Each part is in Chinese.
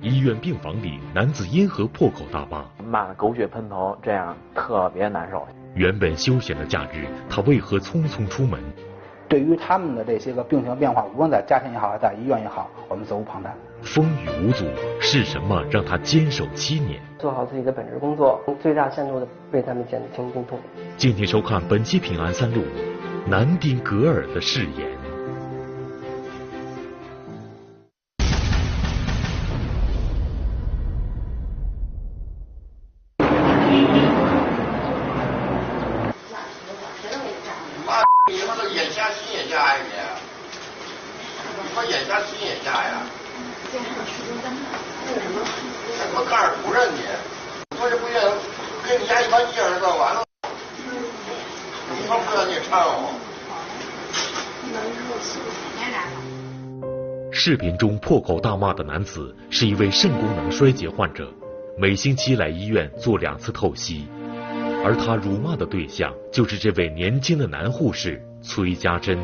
医院病房里，男子因何破口大骂？骂得狗血喷头，这样特别难受。原本休闲的假日，他为何匆匆出门？对于他们的这些个病情变化，无论在家庭也好，在医院也好，我们责无旁贷。风雨无阻，是什么让他坚守7年？做好自己的本职工作，最大限度的为他们减轻病痛。敬请收看本期《平安365》，南丁格尔的誓言。你他妈眼瞎心眼瞎呀你！他妈眼瞎心眼瞎呀！什么干主任你？我这不愿给你家一般一人的完了，你他妈不让你掺和。视频中破口大骂的男子是一位肾功能衰竭患者，每星期来医院做2次透析。而他辱骂的对象就是这位年轻的男护士崔家珍。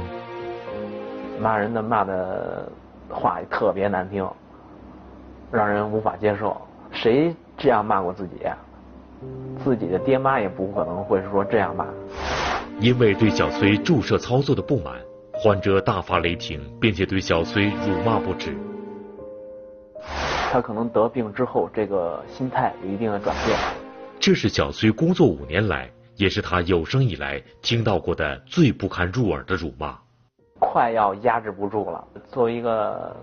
骂人的骂的话也特别难听，让人无法接受。谁这样骂过自己？自己的爹妈也不可能会说这样骂。因为对小崔注射操作的不满，患者大发雷霆，并且对小崔辱骂不止。他可能得病之后，这个心态有一定的转变。这是小崔工作5年来，也是他有生以来听到过的最不堪入耳的辱骂。快要压制不住了。作为一个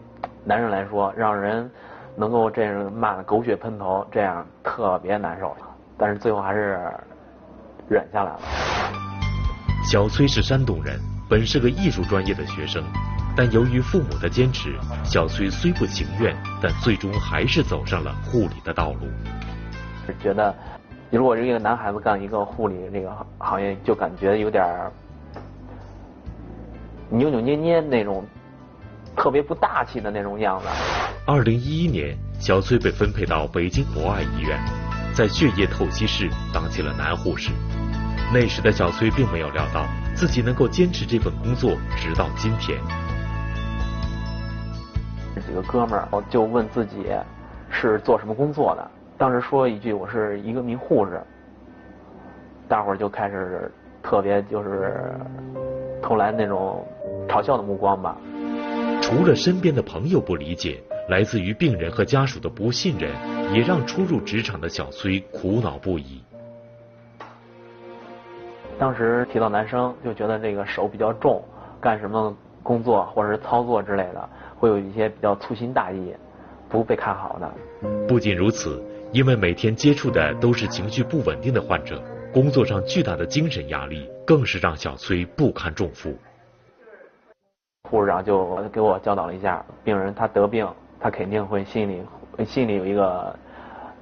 男人来说，让人能够这样骂得狗血喷头，这样特别难受。但是最后还是忍下来了。小崔是山东人，本是个艺术专业的学生，但由于父母的坚持，小崔虽不情愿，但最终还是走上了护理的道路。觉得如果是一个男孩子干一个护理这个行业，就感觉有点扭扭捏捏那种，特别不大气的那种样子。2011年，小崔被分配到北京博爱医院，在血液透析室当起了男护士。那时的小崔并没有料到自己能够坚持这份工作直到今天。几个哥们儿就问自己是做什么工作的，当时说一句我是一名护士，大伙儿就开始特别就是投来那种嘲笑的目光吧。除了身边的朋友不理解，来自于病人和家属的不信任，也让初入职场的小崔苦恼不已。当时提到男生，就觉得这个手比较重，干什么工作或者是操作之类的，会有一些比较粗心大意，不被看好的。不仅如此，因为每天接触的都是情绪不稳定的患者，工作上巨大的精神压力更是让小崔不堪重负。护士长就给我教导了一下，病人他得病，他肯定会心里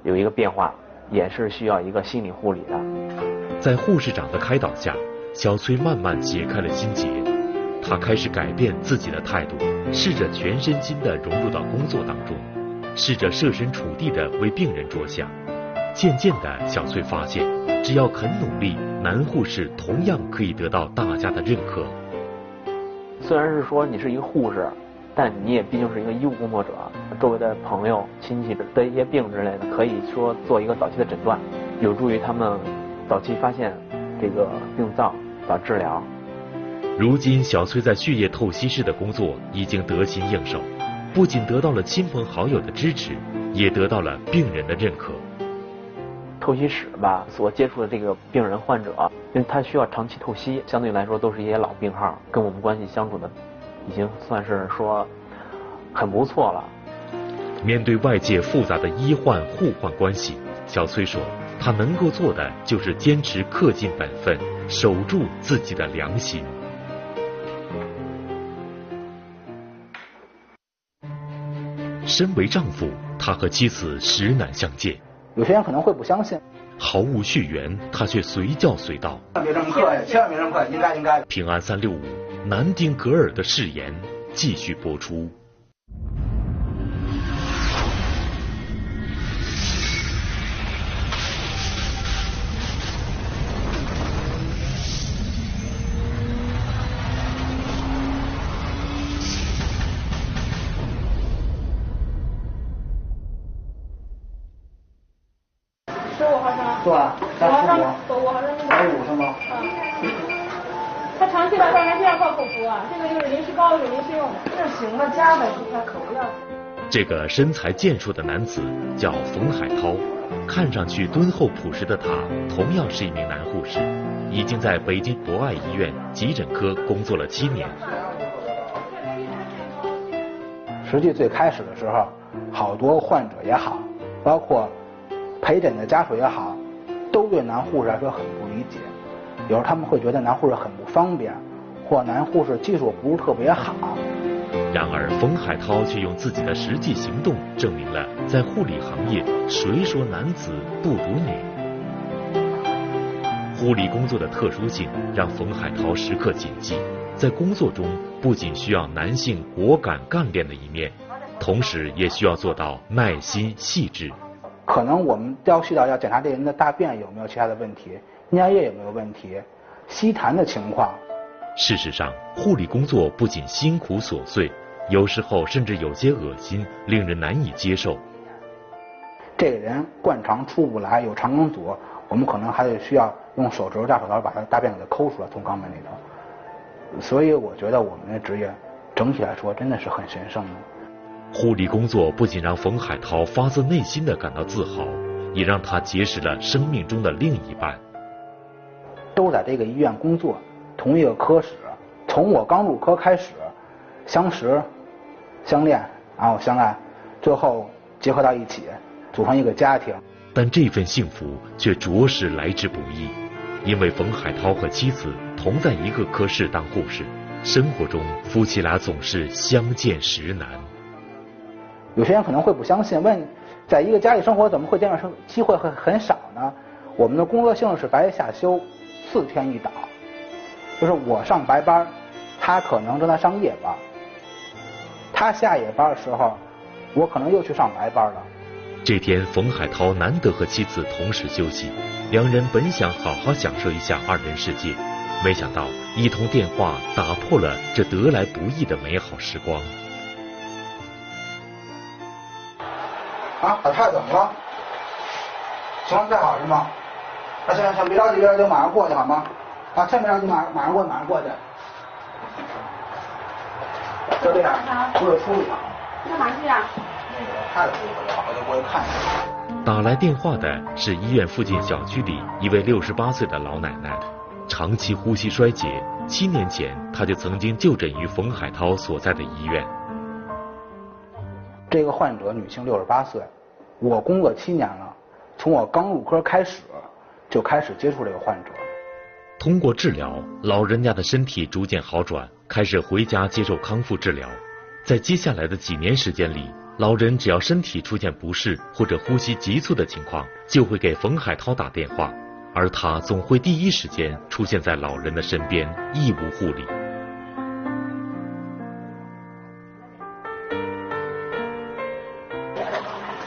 有一个变化，也是需要一个心理护理的。在护士长的开导下，小崔慢慢解开了心结，他开始改变自己的态度，试着全身心地融入到工作当中，试着设身处地地为病人着想。渐渐的，小崔发现，只要肯努力，男护士同样可以得到大家的认可。虽然是说你是一个护士，但你也毕竟是一个医务工作者，周围的朋友、亲戚得一些病之类的，可以说做一个早期的诊断，有助于他们早期发现这个病灶，早治疗。如今，小崔在血液透析室的工作已经得心应手，不仅得到了亲朋好友的支持，也得到了病人的认可。透析室吧，所接触的这个病人患者，因为他需要长期透析，相对来说都是一些老病号，跟我们关系相处的已经算是说很不错了。面对外界复杂的医患互换关系，小崔说，他能够做的就是坚持恪尽本分，守住自己的良心。身为丈夫，他和妻子实难相见。有些人可能会不相信，毫无血缘，他却随叫随到。别这么客气，千万别这么客气，应该。平安365，南丁格尔的誓言继续播出。是吧？35是吗？他长期的话还是要靠口服啊，这个就是临时膏是临时用的。那行吧，加呗，这口服药。这个身材健硕的男子叫冯海涛，看上去敦厚朴实的他，同样是一名男护士，已经在北京博爱医院急诊科工作了7年。实际最开始的时候，好多患者也好，包括陪诊的家属也好，都对男护士来说很不理解。有时候他们会觉得男护士很不方便，或男护士技术不是特别好。然而冯海涛却用自己的实际行动证明了，在护理行业，谁说男子不如女？护理工作的特殊性让冯海涛时刻谨记，在工作中不仅需要男性果敢干练的一面，同时也需要做到耐心细致。可能我们要去到要检查这人的大便有没有其他的问题，尿液有没有问题，吸痰的情况。事实上，护理工作不仅辛苦琐碎，有时候甚至有些恶心，令人难以接受。这个人灌肠出不来，有肠梗阻，我们可能还得需要用手指头大手刀把他大便给他抠出来，从肛门里头。所以我觉得我们的职业整体来说真的是很神圣的。护理工作不仅让冯海涛发自内心地感到自豪，也让他结识了生命中的另一半。都在这个医院工作，同一个科室，从我刚入科开始，相识、相恋，然后相爱，最后结合到一起，组成一个家庭。但这份幸福却着实来之不易，因为冯海涛和妻子同在一个科室当护士，生活中夫妻俩总是相见时难。有些人可能会不相信，问在一个家里生活怎么会见面机会会很少呢？我们的工作性是白下休，4天一倒，就是我上白班，他可能正在上夜班，他下夜班的时候，我可能又去上白班了。这天，冯海涛难得和妻子同时休息，两人本想好好享受一下2人世界，没想到一通电话打破了这得来不易的美好时光。啊，老太太怎么了？情况不太好是吗？行，别着急，别着急，马上过去好吗？啊，先别着急，马上过去。就这样，我得出去了。干嘛去呀？太太好，我就过去看一下。打来电话的是医院附近小区里一位68岁的老奶奶，长期呼吸衰竭，7年前她就曾经就诊于冯海涛所在的医院。这个患者女性68岁，我工作7年了，从我刚入科开始就开始接触这个患者。通过治疗，老人家的身体逐渐好转，开始回家接受康复治疗。在接下来的几年时间里，老人只要身体出现不适或者呼吸急促的情况，就会给冯海涛打电话，而他总会第一时间出现在老人的身边，义务护理。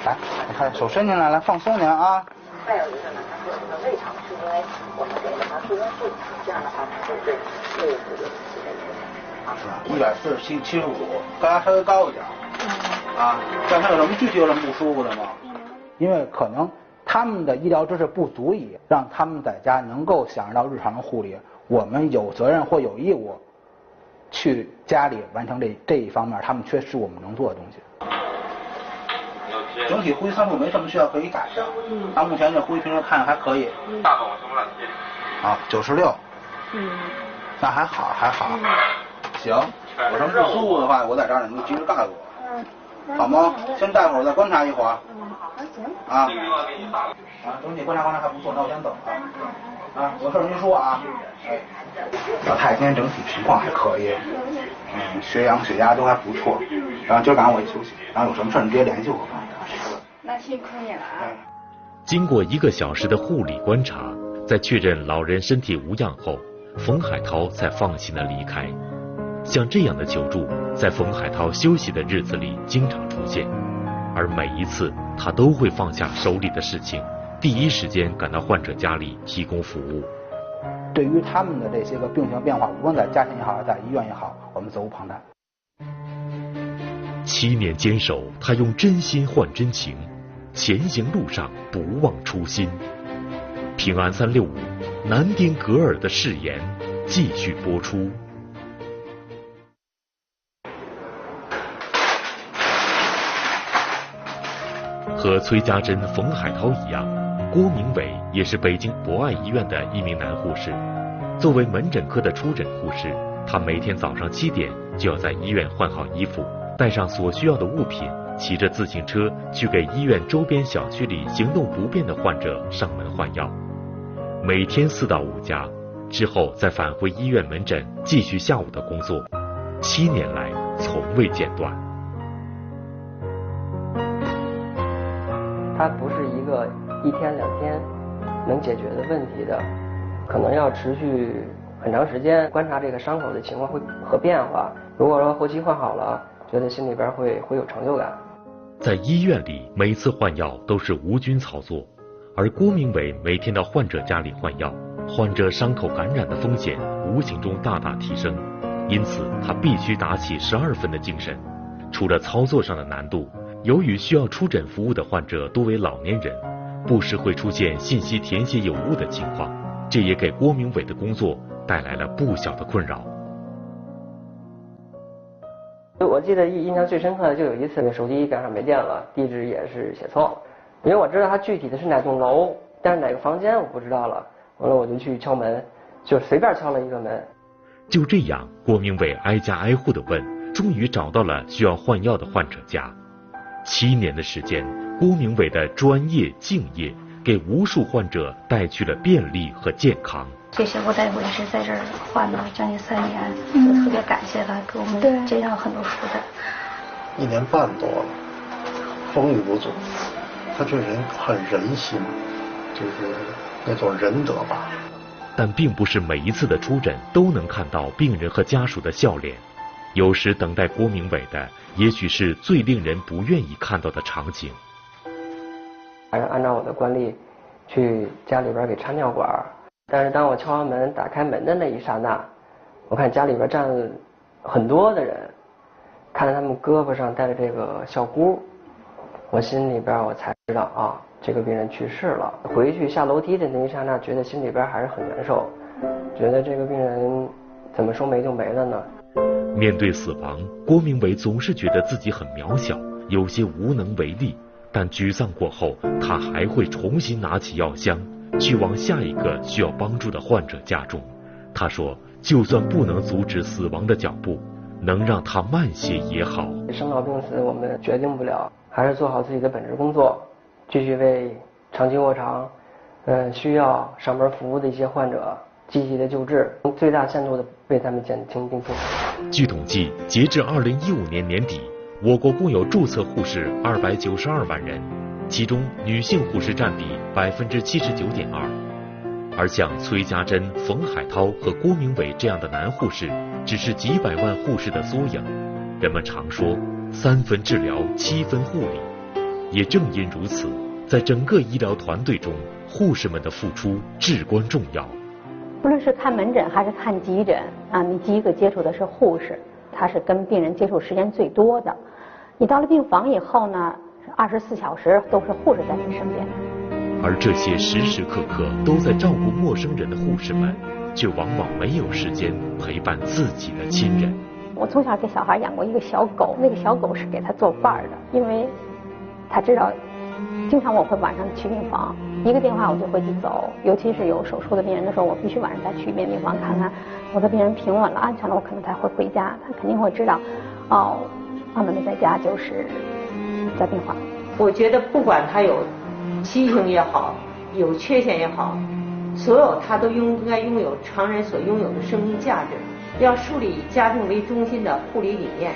来，你看手伸进来，来放松点啊。再有一个呢，他说这个胃肠是因为我们给了他输温素，这样的话才会对胃部有起的影响。是吧？147、75度，刚才稍微高一点。啊，但他有什么具体有什么不舒服的吗？因为可能他们的医疗知识不足以让他们在家能够享受到日常的护理，我们有责任或有义务去家里完成这一方面他们缺失我们能做的东西。整体呼吸参数没什么需要可以改的，他目前这呼吸平时看还可以。大总什么了？啊，96。那还好。行，有什么不舒服的话，我在这儿，你就及时告诉我，好吗？先待会儿，再观察一会儿。行。啊，整体观察还不错，那我先走了。啊，有事您说啊。哎，老太太今天整体情况还可以，血氧、血压都还不错。然后今儿晚上我也休息，然后有什么事你直接联系我吧。那辛苦你了啊。经过1个小时的护理观察，在确认老人身体无恙后，冯海涛才放心的离开。像这样的求助，在冯海涛休息的日子里经常出现，而每一次他都会放下手里的事情，第一时间赶到患者家里提供服务。对于他们的这些个病情变化，无论在家庭也好，还是在医院也好，我们责无旁贷。7年坚守，他用真心换真情，前行路上不忘初心。平安365，南丁格尔的誓言继续播出。和崔家珍、冯海涛一样，郭明伟也是北京博爱医院的一名男护士。作为门诊科的出诊护士，他每天早上7点就要在医院换好衣服，带上所需要的物品，骑着自行车去给医院周边小区里行动不便的患者上门换药。每天4到5家，之后再返回医院门诊继续下午的工作，7年来从未间断。它不是一个1天2天能解决的问题的，可能要持续很长时间观察这个伤口的情况和变化。如果说后期换好了，觉得心里边会有成就感。在医院里，每次换药都是无菌操作，而郭明伟每天到患者家里换药，患者伤口感染的风险无形中大大提升，因此他必须打起12分的精神。除了操作上的难度，由于需要出诊服务的患者多为老年人，不时会出现信息填写有误的情况，这也给郭明伟的工作带来了不小的困扰。我记得印象最深刻的就有一次，手机赶上没电了，地址也是写错了，因为我知道它具体的是哪栋楼，但是哪个房间我不知道了。完了我就去敲门，就随便敲了一个门。就这样，郭明伟挨家挨户的问，终于找到了需要换药的患者家。7年的时间，郭明伟的专业敬业给无数患者带去了便利和健康。这些我大夫也是在这儿换了将近3年，就特别感谢他给我们减少很多负担。1年半多了，风雨无阻。他这人很人心，就是那种仁德吧。但并不是每一次的出诊都能看到病人和家属的笑脸，有时等待郭明伟的也许是最令人不愿意看到的场景。还是按照我的惯例去家里边给插尿管，但是当我敲完门打开门的那一刹那，我看家里边站了很多的人，看着他们胳膊上带着这个小箍，我心里边我才知道啊，这个病人去世了。回去下楼梯的那一刹那，觉得心里边还是很难受，觉得这个病人怎么说没就没了呢？面对死亡，郭明伟总是觉得自己很渺小，有些无能为力。但沮丧过后，他还会重新拿起药箱，去往下一个需要帮助的患者家中。他说，就算不能阻止死亡的脚步，能让他慢些也好。生老病死我们决定不了，还是做好自己的本职工作，继续为长期卧床需要上门服务的一些患者积极的救治，最大限度的为他们减轻病痛。据统计，截至2015年年底，我国共有注册护士292万人，其中女性护士占比79.2%。而像崔家珍、冯海涛和郭明伟这样的男护士，只是几百万护士的缩影。人们常说3分治疗7分护理，也正因如此，在整个医疗团队中，护士们的付出至关重要。无论是看门诊还是看急诊啊，你第一个接触的是护士，他是跟病人接触时间最多的。你到了病房以后呢，24小时都是护士在你身边。而这些时时刻刻都在照顾陌生人的护士们，却往往没有时间陪伴自己的亲人。我从小给小孩养过一个小狗，那个小狗是给他做伴的，因为他知道经常我会晚上去病房，一个电话我就回去走，尤其是有手术的病人的时候，我必须晚上再去一遍病房看看我的病人平稳了、安全了，我可能才会回家。他肯定会知道，哦，妈妈没在家，就是在病房。我觉得不管他有畸形也好，有缺陷也好，所有他都应该拥有常人所拥有的生命价值。要树立以家庭为中心的护理理念。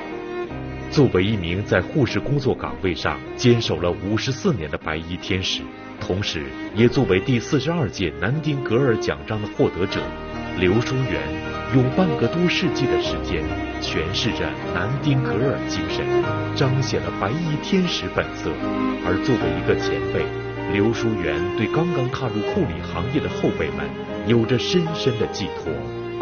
作为一名在护士工作岗位上坚守了54年的白衣天使，同时也作为第42届南丁格尔奖章的获得者，刘淑媛用半个多世纪的时间诠释着南丁格尔精神，彰显了白衣天使本色。而作为一个前辈，刘淑媛对刚刚踏入护理行业的后辈们有着深深的寄托。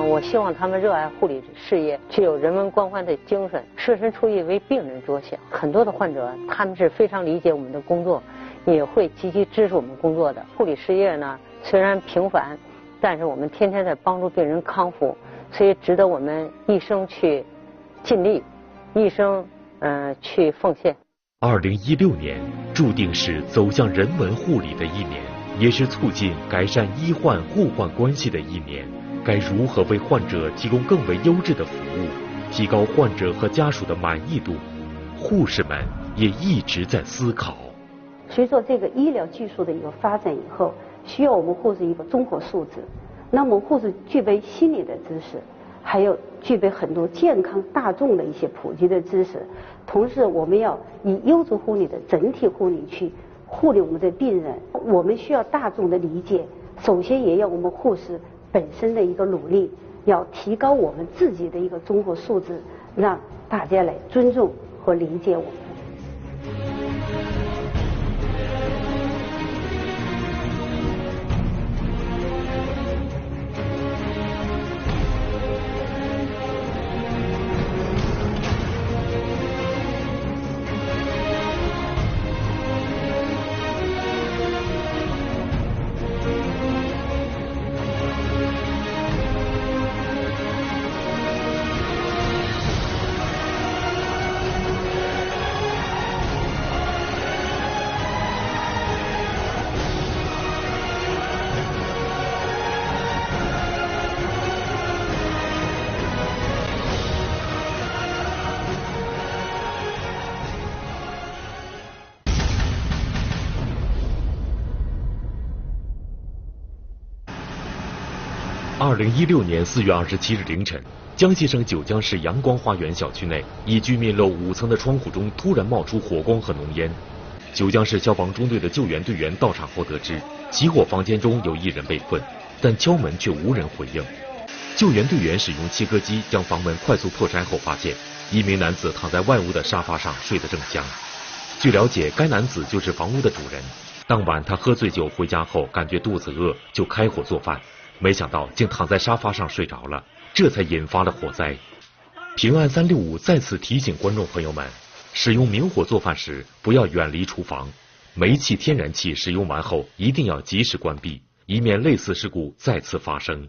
我希望他们热爱护理事业，具有人文关怀的精神，设身处地为病人着想。很多的患者他们是非常理解我们的工作，也会积极支持我们工作的。护理事业呢，虽然平凡，但是我们天天在帮助病人康复，所以值得我们一生去尽力，一生去奉献。2016年注定是走向人文护理的一年，也是促进改善医患互患关系的一年。该如何为患者提供更为优质的服务，提高患者和家属的满意度？护士们也一直在思考。随着这个医疗技术的一个发展以后，需要我们护士一个综合素质。那么护士具备心理的知识，还有具备很多健康大众的一些普及的知识。同时，我们要以优质护理的整体护理去护理我们的病人。我们需要大众的理解，首先也要我们护士本身的一个努力，要提高我们自己的一个综合素质，让大家来尊重和理解我们。2016年4月27日凌晨，江西省九江市阳光花园小区内，一居民楼5层的窗户中突然冒出火光和浓烟。九江市消防中队的救援队员到场后得知，起火房间中有1人被困，但敲门却无人回应。救援队员使用切割机将房门快速破拆后，发现一名男子躺在外屋的沙发上睡得正香。据了解，该男子就是房屋的主人。当晚他喝醉酒回家后，感觉肚子饿，就开火做饭。没想到竟躺在沙发上睡着了，这才引发了火灾。平安365再次提醒观众朋友们，使用明火做饭时不要远离厨房，煤气、天然气使用完后一定要及时关闭，以免类似事故再次发生。